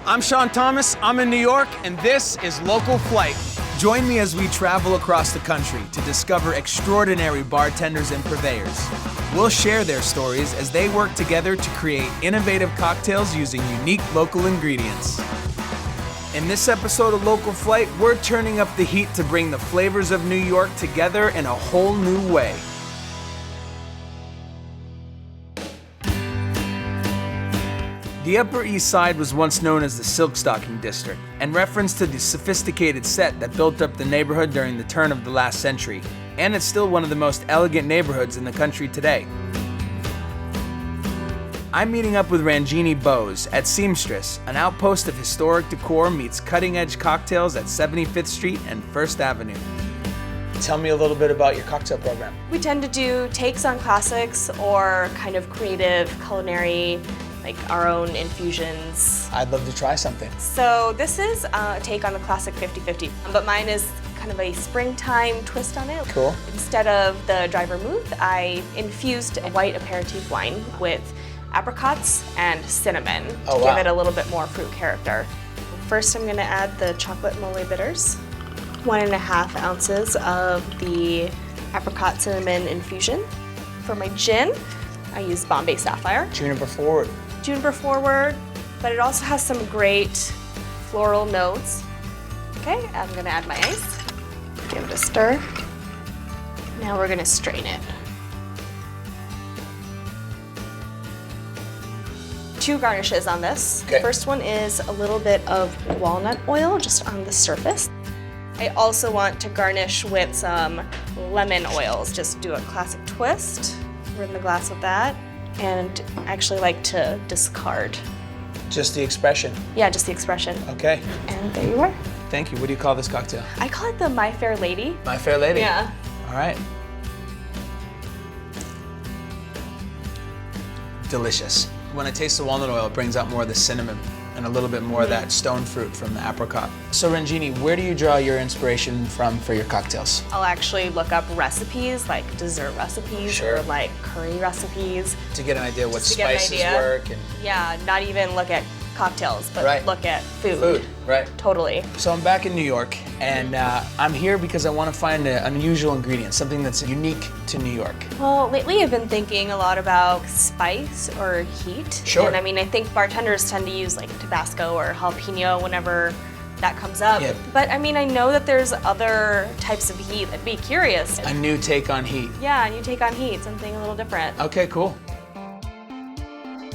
I'm Sean Thomas, I'm in New York, and this is Local Flight. Join me as we travel across the country to discover extraordinary bartenders and purveyors. We'll share their stories as they work together to create innovative cocktails using unique local ingredients. In this episode of Local Flight, we're turning up the heat to bring the flavors of New York together in a whole new way. The Upper East Side was once known as the Silk Stocking District, and reference to the sophisticated set that built up the neighborhood during the turn of the last century, and it's still one of the most elegant neighborhoods in the country today. I'm meeting up with Rangini Bose at Seamstress, an outpost of historic decor meets cutting-edge cocktails at 75th Street and 1st Avenue. Tell me a little bit about your cocktail program. We tend to do takes on classics or kind of creative culinary, like our own infusions. I'd love to try something. So this is a take on the classic 50-50, but mine is kind of a springtime twist on it. Cool. Instead of the dry vermouth, I infused a white aperitif wine with apricots and cinnamon to give it a little bit more fruit character. First, I'm gonna add the chocolate mole bitters, 1.5 ounces of the apricot cinnamon infusion. For my gin, I use Bombay Sapphire. Juniper forward. Juniper forward, but it also has some great floral notes. Okay, I'm gonna add my ice. Give it a stir. Now we're gonna strain it. 2 garnishes on this. Okay. First one is a little bit of walnut oil just on the surface. I also want to garnish with some lemon oils. Just do a classic twist. Rim the glass with that. And I actually like to discard. Just the expression. Yeah, just the expression. Okay. And there you are. Thank you. What do you call this cocktail? I call it the My Fair Lady. My Fair Lady? Yeah. All right. Delicious. When I taste the walnut oil, it brings out more of the cinnamon and a little bit more of that stone fruit from the apricot. So Rangini, where do you draw your inspiration from for your cocktails? I'll actually look up recipes, like dessert recipes or like curry recipes. To get an idea what spices work. And yeah, not even look at cocktails, but look at food. Food, right. Totally. So I'm back in New York, and I'm here because I want to find an unusual ingredient, something that's unique to New York. Well, lately I've been thinking a lot about spice or heat. Sure. And I mean, I think bartenders tend to use like Tabasco or jalapeno whenever that comes up. Yeah. But I mean, I know that there's other types of heat. I'd be curious. A new take on heat. Yeah, a new take on heat, something a little different. Okay, cool.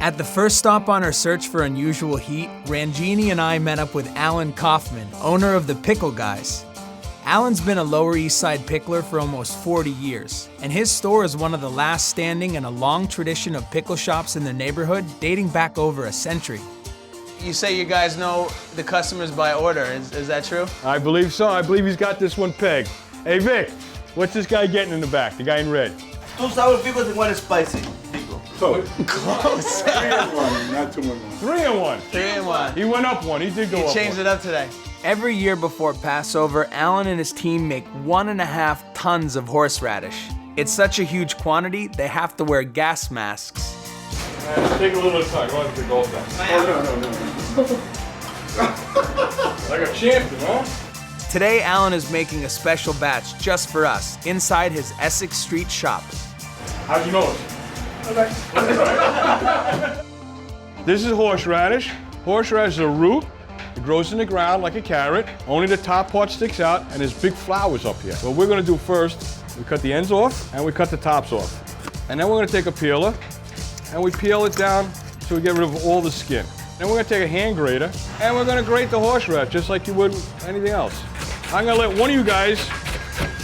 At the first stop on our search for unusual heat, Rangini and I met up with Alan Kaufman, owner of the Pickle Guys. Alan's been a Lower East Side pickler for almost 40 years, and his store is one of the last standing in a long tradition of pickle shops in the neighborhood dating back over a century. You say you guys know the customers by order, is that true? I believe so. I believe he's got this one pegged. Hey Vic, what's this guy getting in the back, the guy in red? 2 sour pickles and 1 spicy pickle. So, Close. 3 in 1, not 2 in 1. 3 in 1. 3 in 1. He went up 1. He did go up 1. He changed it up today. Every year before Passover, Alan and his team make 1.5 tons of horseradish. It's such a huge quantity, they have to wear gas masks. Take a little time. You want to take all that? Oh, no. Like a champion, huh? Today, Alan is making a special batch just for us, inside his Essex Street shop. How'd you know it? This is horseradish. Horseradish is a root. It grows in the ground like a carrot. Only the top part sticks out, and there's big flowers up here. So what we're gonna do first, we cut the ends off, and we cut the tops off. And then we're gonna take a peeler, and we peel it down so we get rid of all the skin. Then we're gonna take a hand grater, and we're gonna grate the horseradish just like you would anything else. I'm gonna let one of you guys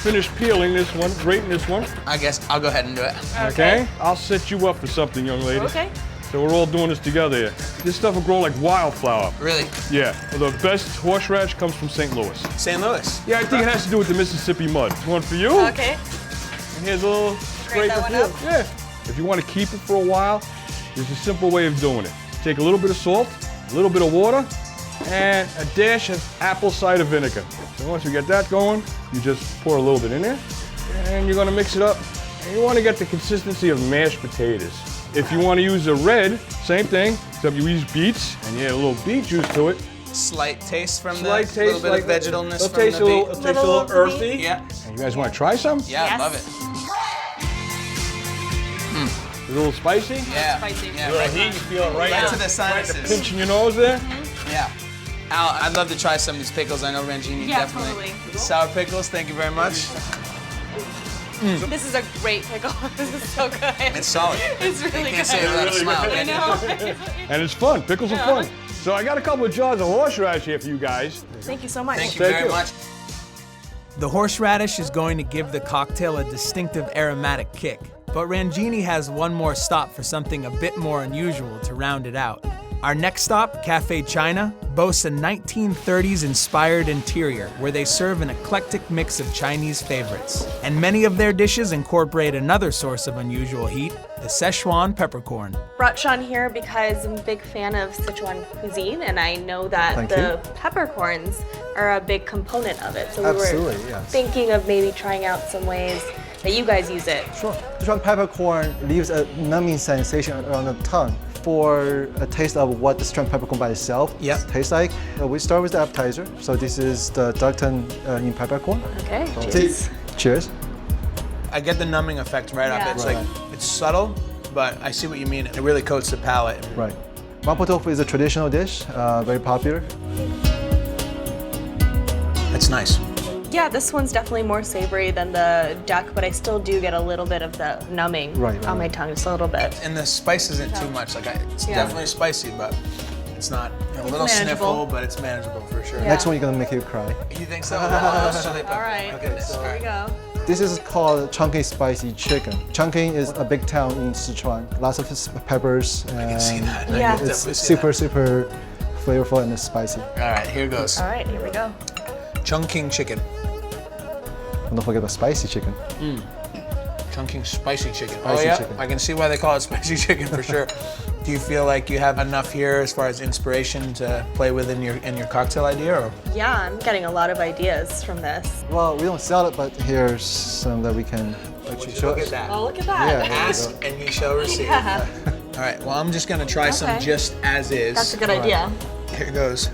finish peeling this one, grating this one. I guess I'll go ahead and do it. Okay? I'll set you up for something, young lady. Okay. So we're all doing this together here. This stuff will grow like wildflower. Really? Yeah. Well, the best horseradish comes from St. Louis. St. Louis? Yeah, I think it has to do with the Mississippi mud. One for you. Okay. And here's a little Grate that one up? Yeah. If you want to keep it for a while, there's a simple way of doing it. Take a little bit of salt, a little bit of water, and a dash of apple cider vinegar. So once you get that going, you just pour a little bit in there, and you're gonna mix it up. And you want to get the consistency of mashed potatoes. If you want to use the red, same thing, except you use beets, and you add a little beet juice to it. Slight taste from Slight the little taste, bit like of vegetalness it'll from taste the a little, beet. it'll taste a little earthy. Yeah. And you guys want to try some? Yeah, I Yes. love it. A little spicy? Yeah. Spicy. Yeah, A little right, heat, you feel it right right there. to the sinuses. Pinch in your nose there. Yeah. Al, I'd love to try some of these pickles. I know Rangini Yeah, definitely. totally. Sour pickles, thank you very much. This is a great pickle. This is so good. It's solid. It's really Can't good. say it without a smile. I can you? know. And it's fun. Pickles are fun. So I got a couple of jars of horseradish here for you guys. Thank you so much. Thank you Thank very you. much. The horseradish is going to give the cocktail a distinctive aromatic kick, but Rangini has one more stop for something a bit more unusual to round it out. Our next stop, Cafe China, boasts a 1930s inspired interior where they serve an eclectic mix of Chinese favorites. And many of their dishes incorporate another source of unusual heat, the Szechuan peppercorn. Brought Sean here because I'm a big fan of Sichuan cuisine, and I know that Thank the peppercorns are a big component of it. So we Absolutely, were yes. thinking of maybe trying out some ways that you guys use it. Sure. Sichuan peppercorn leaves a numbing sensation around the tongue. For a taste of what the Sichuan peppercorn by itself Yep. tastes like, we start with the appetizer. So this is the duckton in peppercorn. Okay, So cheers. Cheers. I get the numbing effect right off Yeah. it. It's Right. like, it's subtle, but I see what you mean. It really coats the palate. Right. Mapo tofu is a traditional dish, very popular. It's nice. Yeah, this one's definitely more savory than the duck, but I still do get a little bit of the numbing Right, right, on my right. tongue, just a little bit. And the spice isn't too much. Like, it's Yeah. definitely spicy, but it's not a little manageable. sniffle, but it's manageable for sure. Yeah. Next one, you're gonna make you cry. You think so? Oh, chili pepper. All right, Oh, goodness. All here we right. go. This is called Chungking spicy chicken. Chungking is a big town in Sichuan. Lots of peppers. I can see that. Yeah. I can It's definitely see super flavorful and spicy. that. All right, here goes. All right, here we go. Chungking chicken. And don't forget the spicy chicken. Chungking spicy chicken. Spicy Oh yeah, chicken. I can see why they call it spicy chicken for sure. Do you feel like you have enough here as far as inspiration to play with in your cocktail idea, or? Yeah, I'm getting a lot of ideas from this. Well, we don't sell it, but here's some that we can actually show. Look at that. Oh, look at that. Yeah. Ask and you shall receive. Yeah. All right. Well, I'm just gonna try some Okay. just as is. That's a good idea. Here goes.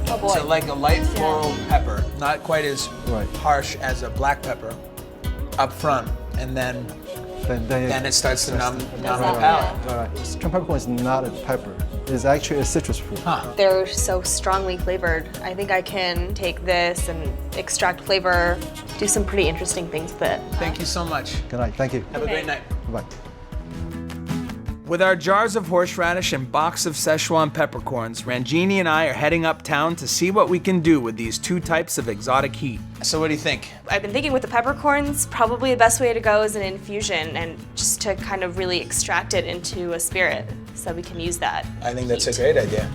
Oh boy. So like a light floral pepper, not quite as Right. harsh as a black pepper, up front, and then it starts to numb the that, palate. All right. Sichuan peppercorn is not a pepper. It's actually a citrus fruit. Huh. They're so strongly flavored. I think I can take this and extract flavor, do some pretty interesting things with it. Thank you so much. Good night. Thank you. Have a great night. Bye. With our jars of horseradish and box of Szechuan peppercorns, Rangini and I are heading uptown to see what we can do with these two types of exotic heat. So what do you think? I've been thinking with the peppercorns, probably the best way to go is an infusion and just to kind of really extract it into a spirit so we can use that. I think that's a great idea.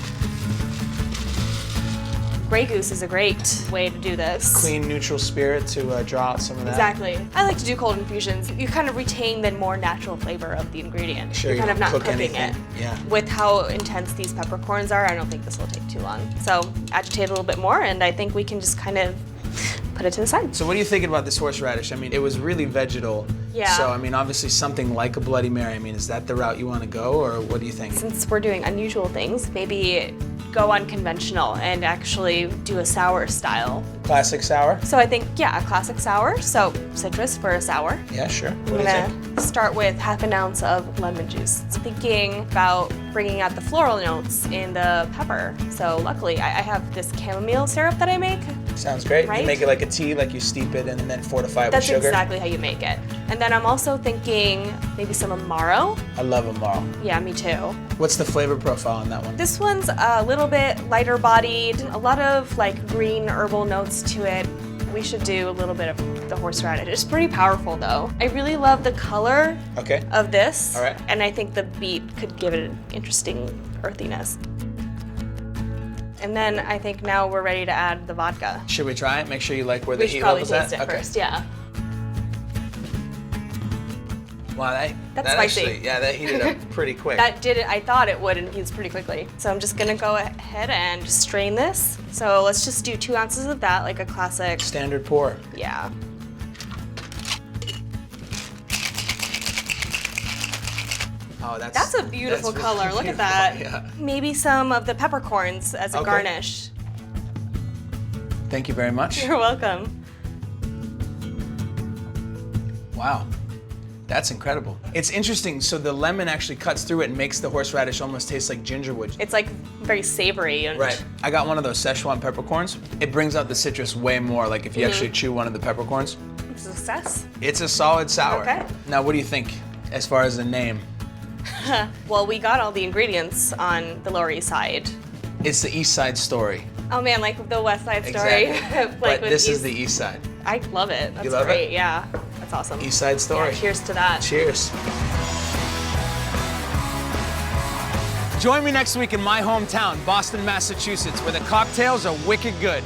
Grey Goose is a great way to do this. Clean, neutral spirit to draw out some of that. Exactly. I like to do cold infusions. You kind of retain the more natural flavor of the ingredient. Sure, You're you kind of don't not cook cooking anything. it. Yeah. With how intense these peppercorns are, I don't think this will take too long. So agitate a little bit more, and I think we can just kind of put it to the side. So what are you thinking about this horseradish? I mean, it was really vegetal. Yeah. So I mean, obviously something like a Bloody Mary. I mean, is that the route you want to go, or what do you think? Since we're doing unusual things, maybe go unconventional and actually do a sour style. Classic sour? So I think, yeah, a classic sour. So citrus for a sour. Yeah, sure. I'm What do you think? gonna start with half an ounce of lemon juice. So thinking about bringing out the floral notes in the pepper. So luckily, I have this chamomile syrup that I make. Sounds great. You Right? make it like a tea, like you steep it and then fortify it That's with sugar. exactly how you make it. And then I'm also thinking maybe some Amaro. I love Amaro. Yeah, me too. What's the flavor profile on that one? This one's a little bit lighter bodied, a lot of like green herbal notes to it. We should do a little bit of the horseradish. It's pretty powerful though. I really love the color Okay. of this. All right. And I think the beet could give it an interesting earthiness. And then I think now we're ready to add the vodka. Should we try it? Make sure you like where the We should heat probably level's taste at? it first, yeah. Wow, That's that spicy. actually, yeah, that heated up pretty quick. That did it, I thought it would infuse pretty quickly. So I'm just gonna go ahead and just strain this. So let's just do 2 ounces of that, like a classic, Standard pour. yeah. Oh, That's a beautiful that's color. really Look at beautiful, that. yeah. Maybe some of the peppercorns as a Okay. garnish. Thank you very much. You're welcome. Wow. That's incredible. It's interesting, so the lemon actually cuts through it and makes the horseradish almost taste like gingerwood. It's like very savory. And Right. I got one of those Szechuan peppercorns. It brings out the citrus way more, like if you actually chew one of the peppercorns. Success. It's a solid sour. Okay. Now, what do you think as far as the name? Well, we got all the ingredients on the Lower East Side. It's the East Side Story. Oh man, like the West Side Story. Exactly. Like But with this is East- the East Side. I love it. That's love it? great. Yeah, that's awesome. East Side Story. Yeah, cheers to that. Cheers. Join me next week in my hometown, Boston, Massachusetts, where the cocktails are wicked good.